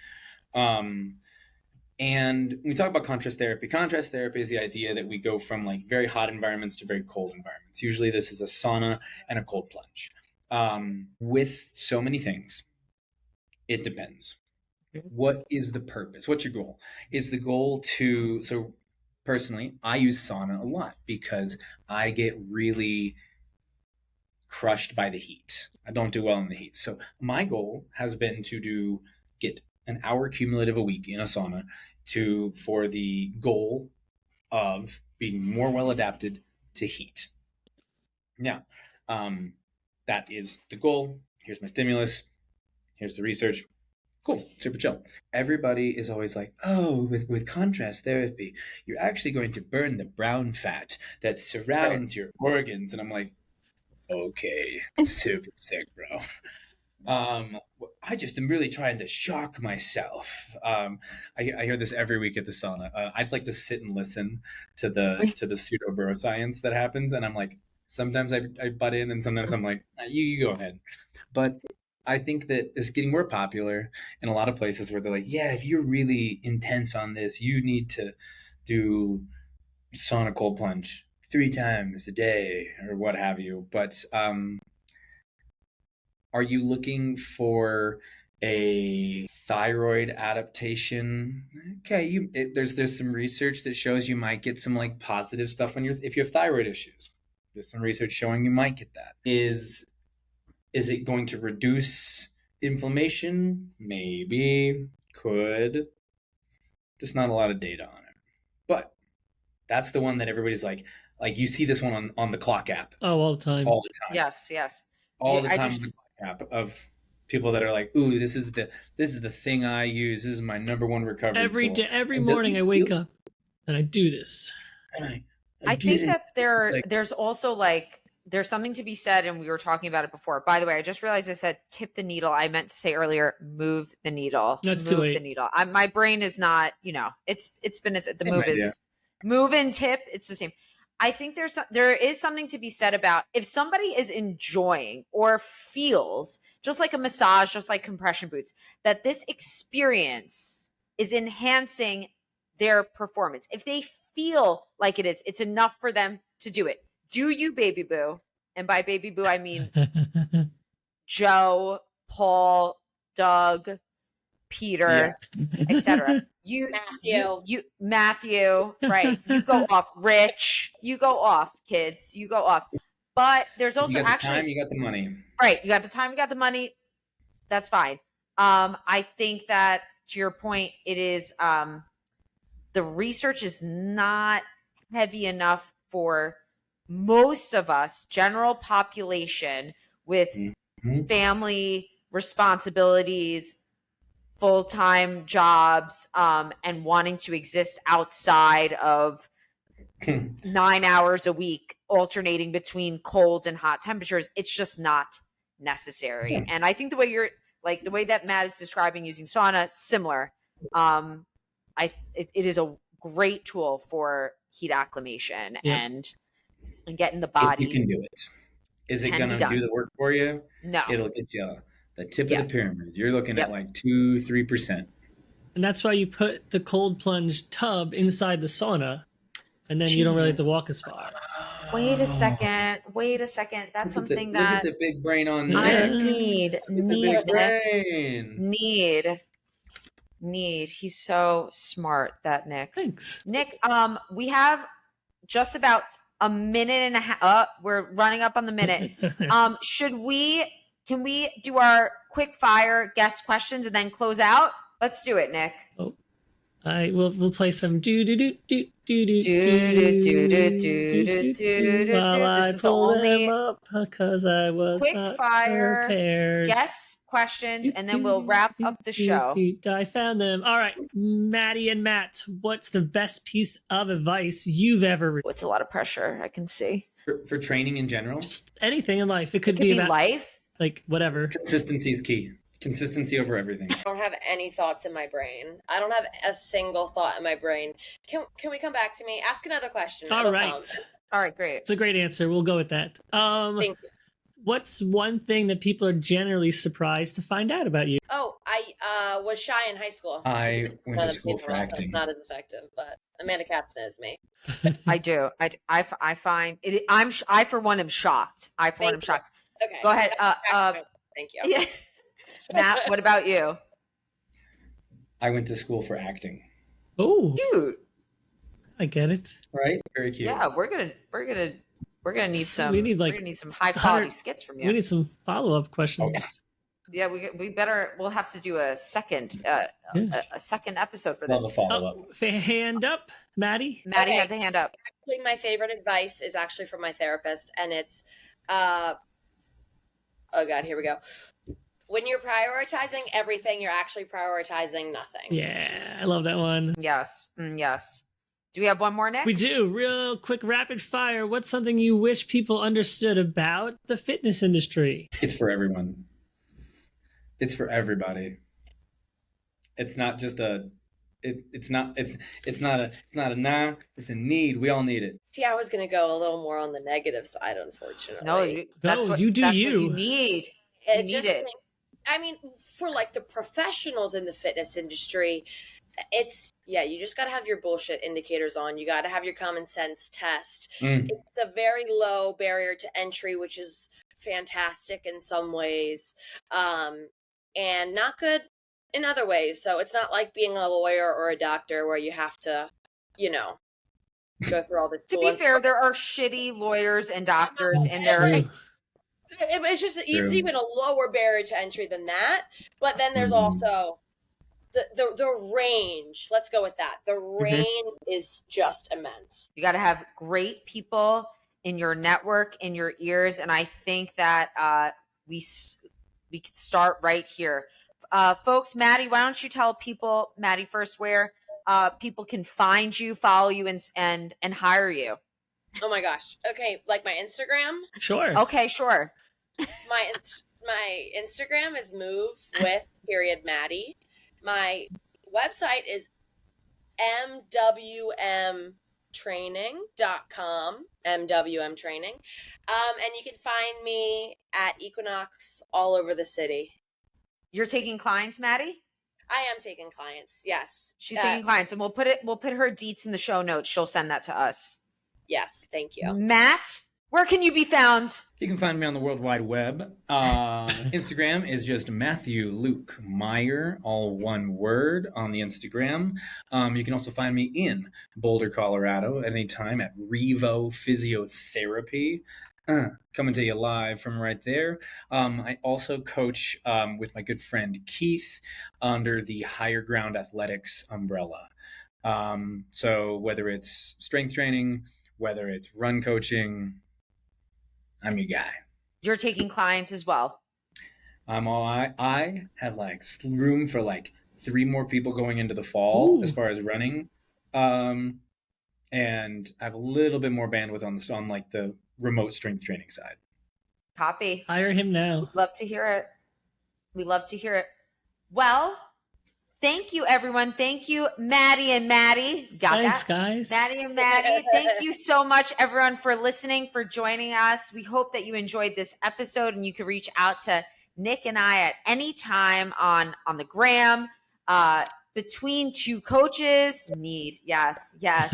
[SPEAKER 3] And when we talk about contrast therapy is the idea that we go from like very hot environments to very cold environments. Usually this is a sauna and a cold plunge. With so many things, it depends. What is the purpose? What's your goal? Is the goal to, so personally, I use sauna a lot because I get really crushed by the heat. I don't do well in the heat. So my goal has been to get an hour cumulative a week in a sauna for the goal of being more well adapted to heat. Now, that is the goal. Here's my stimulus. Here's the research. Cool, super chill. Everybody is always like, oh, with contrast therapy, you're actually going to burn the brown fat that surrounds your organs. And I'm like, okay, super sick, bro. I just am really trying to shock myself. I hear this every week at the sauna. I'd like to sit and listen to the pseudo neuroscience that happens, and I'm like, sometimes I butt in, and sometimes I'm like, you go ahead. But I think that it's getting more popular in a lot of places where they're like, yeah, if you're really intense on this, you need to do sauna cold plunge 3 times a day or what have you. But are you looking for a thyroid adaptation? Okay, there's some research that shows you might get some like positive stuff if you have thyroid issues. There's some research showing you might get that. Is it going to reduce inflammation? Maybe. Could. Just not a lot of data on it. But that's the one that everybody's like you see this one on the clock app.
[SPEAKER 2] Oh, all the time.
[SPEAKER 3] All the time.
[SPEAKER 1] Yes.
[SPEAKER 3] All the time on the clock app of people that are like, ooh, this is the thing I use. This is my number one recovery tool.
[SPEAKER 2] Every morning I wake up and I do this.
[SPEAKER 1] I think that there's also like, there's something to be said, and we were talking about it before. By the way, I just realized I said tip the needle. I meant to say earlier, move the needle.
[SPEAKER 2] That's
[SPEAKER 1] move
[SPEAKER 2] too late.
[SPEAKER 1] The needle. My brain is not, the move
[SPEAKER 3] idea.
[SPEAKER 1] is move and tip. It's the same. I think there is something to be said about if somebody is enjoying or feels just like a massage, just like compression boots, that this experience is enhancing their performance. If they feel like it is, it's enough for them to do it. Do you, baby boo? And by baby boo, I mean Joe, Paul, Doug, Peter, etc. Matthew, right? You go off, Rich. You go off, kids. You go off. But there's also
[SPEAKER 3] you got the time, you got the money.
[SPEAKER 1] Right. You got the time, you got the money. That's fine. I think that to your point, it is the research is not heavy enough for most of us, general population with family responsibilities, full-time jobs, and wanting to exist outside of 9 hours a week, alternating between cold and hot temperatures. It's just not necessary. And I think the way that Matt is describing using sauna, similar. It is a great tool for heat acclimation and getting the body.
[SPEAKER 3] If you can do it. Is it going to do the work for you?
[SPEAKER 1] No.
[SPEAKER 3] It'll get you the tip of the pyramid. You're looking at like 2-3%.
[SPEAKER 2] And that's why you put the cold plunge tub inside the sauna, and then you don't really have to walk as far.
[SPEAKER 1] Wait a second. That's something that
[SPEAKER 3] look at the big brain on
[SPEAKER 1] I
[SPEAKER 3] there.
[SPEAKER 1] need. He's so smart, that Nick.
[SPEAKER 2] Thanks.
[SPEAKER 1] Nick, we have just about a minute and a half. We're running up on the minute. Can we do our quick fire guest questions and then close out? Let's do it, Nick.
[SPEAKER 2] Oh. We'll play some do do do do do do
[SPEAKER 1] Do, do, do,
[SPEAKER 2] do
[SPEAKER 1] do, do, do,
[SPEAKER 2] while
[SPEAKER 1] do.
[SPEAKER 2] I
[SPEAKER 1] This is the
[SPEAKER 2] pull them
[SPEAKER 1] only
[SPEAKER 2] up because I was
[SPEAKER 1] quick
[SPEAKER 2] not
[SPEAKER 1] fire
[SPEAKER 2] prepared.
[SPEAKER 1] guess questions, and then we'll wrap up the show.
[SPEAKER 2] I found them. All right, Maddie and Matt, what's the best piece of advice you've ever received?
[SPEAKER 1] What's a lot of pressure, I can see.
[SPEAKER 3] For training in general,
[SPEAKER 2] Just anything in life. It could
[SPEAKER 1] Be
[SPEAKER 2] about
[SPEAKER 1] life.
[SPEAKER 2] like whatever.
[SPEAKER 3] consistency is key. Consistency over everything.
[SPEAKER 5] I don't have any thoughts in my brain. I don't have a single thought in my brain. Can we come back to me? Ask another question.
[SPEAKER 2] All
[SPEAKER 5] It'll
[SPEAKER 2] right.
[SPEAKER 5] come.
[SPEAKER 1] All right, great.
[SPEAKER 2] It's a great answer. We'll go with that.
[SPEAKER 5] Thank you.
[SPEAKER 2] What's one thing that people are generally surprised to find out about you?
[SPEAKER 5] Oh, I was shy in high school.
[SPEAKER 3] I went to
[SPEAKER 5] Another
[SPEAKER 3] school for
[SPEAKER 5] people else,
[SPEAKER 3] acting.
[SPEAKER 5] It's not as effective, but Amanda Katz knows me.
[SPEAKER 1] I do. I find it. I for one am shocked.
[SPEAKER 5] Thank you.
[SPEAKER 1] shocked.
[SPEAKER 5] Okay.
[SPEAKER 1] Go ahead.
[SPEAKER 5] Thank you.
[SPEAKER 1] Yeah. Matt, what about you?
[SPEAKER 3] I went to school for acting.
[SPEAKER 2] Oh,
[SPEAKER 1] Cute.
[SPEAKER 2] I get it.
[SPEAKER 3] Right? Very cute.
[SPEAKER 1] Yeah, we're gonna need some.
[SPEAKER 2] We need,
[SPEAKER 1] we're
[SPEAKER 2] like,
[SPEAKER 1] gonna need some high quality
[SPEAKER 2] 100
[SPEAKER 1] skits from
[SPEAKER 2] We
[SPEAKER 1] you.
[SPEAKER 2] need some follow-up questions.
[SPEAKER 1] Yeah, we better. We'll have to do a second a second episode for this.
[SPEAKER 3] Love a follow-up.
[SPEAKER 2] Hand up, Maddie.
[SPEAKER 1] Maddie
[SPEAKER 5] Okay.
[SPEAKER 1] has a hand up.
[SPEAKER 5] Actually, my favorite advice is actually from my therapist, and it's, oh God, here we go. When you're prioritizing everything, you're actually prioritizing nothing.
[SPEAKER 2] Yeah, I love that one.
[SPEAKER 1] Yes, yes. Do we have one more, Nick?
[SPEAKER 2] We do. Real quick, rapid fire. What's something you wish people understood about the fitness industry?
[SPEAKER 3] It's for everyone. It's for everybody. It's not just a. It's not a nah. It's a need. We all need it.
[SPEAKER 5] See, I was going to go a little more on the negative side, unfortunately.
[SPEAKER 1] No, that's
[SPEAKER 2] Go,
[SPEAKER 1] what
[SPEAKER 2] you do
[SPEAKER 1] that's
[SPEAKER 2] you.
[SPEAKER 1] What you need.
[SPEAKER 5] It
[SPEAKER 1] need
[SPEAKER 5] just,
[SPEAKER 1] it.
[SPEAKER 5] I mean, for like the professionals in the fitness industry, it's, yeah, you just got to have your bullshit indicators on. You got to have your common sense test. It's a very low barrier to entry, which is fantastic in some ways, and not good in other ways. So it's not like being a lawyer or a doctor where you have to, go through all this.
[SPEAKER 1] To be fair, there are shitty lawyers and doctors in there.
[SPEAKER 2] True.
[SPEAKER 5] It's just, it's even a lower barrier to entry than that. But then there's also the range. Let's go with that. The range is just immense.
[SPEAKER 1] You got to have great people in your network, in your ears, and I think that we could start right here, folks. Maddie, why don't you tell people, Maddie, first, where people can find you, follow you, and hire you?
[SPEAKER 5] Oh my gosh. Okay, like my Instagram.
[SPEAKER 2] Sure.
[SPEAKER 1] Okay, sure.
[SPEAKER 5] My Instagram is move_with_Maddie. My website is mwmtraining.com, MWM Training. And you can find me at Equinox all over the city.
[SPEAKER 1] You're taking clients, Maddie?
[SPEAKER 5] I am taking clients, yes.
[SPEAKER 1] She's taking clients, and we'll put her deets in the show notes. She'll send that to us.
[SPEAKER 5] Yes, thank you.
[SPEAKER 1] Matt, where can you be found?
[SPEAKER 3] You can find me on the World Wide Web. Instagram is just Matthew Luke Meyer, all one word on the Instagram. You can also find me in Boulder, Colorado at any time at Revo Physiotherapy. Coming to you live from right there. I also coach with my good friend Keith under the Higher Ground Athletics umbrella. So whether it's strength training, whether it's run coaching, I'm your guy.
[SPEAKER 1] You're taking clients as well.
[SPEAKER 3] I have like room for like 3 more people going into the fall. Ooh. As far as running. And I have a little bit more bandwidth on like the remote strength training side.
[SPEAKER 1] Copy.
[SPEAKER 2] Hire him now.
[SPEAKER 1] Love to hear it. We love to hear it. Well, thank you, everyone. Thank you, Maddie and Maddie.
[SPEAKER 2] Thanks, guys.
[SPEAKER 1] Maddie and Maddie. Thank you so much, everyone, for listening, for joining us. We hope that you enjoyed this episode, and you can reach out to Nick and I at any time on the gram. Between two coaches yes at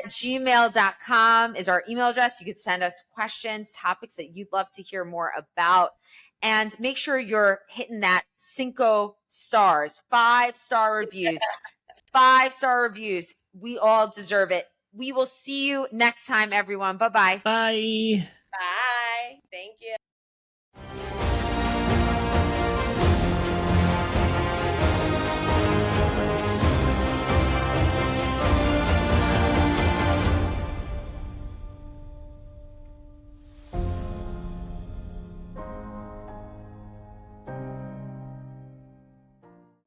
[SPEAKER 1] gmail.com is our email address. You could send us questions, topics that you'd love to hear more about, and make sure you're hitting that 5 stars, 5-star reviews. 5-star reviews. We all deserve it. We will see you next time, everyone. Bye-bye.
[SPEAKER 2] Bye.
[SPEAKER 5] Bye. Thank you.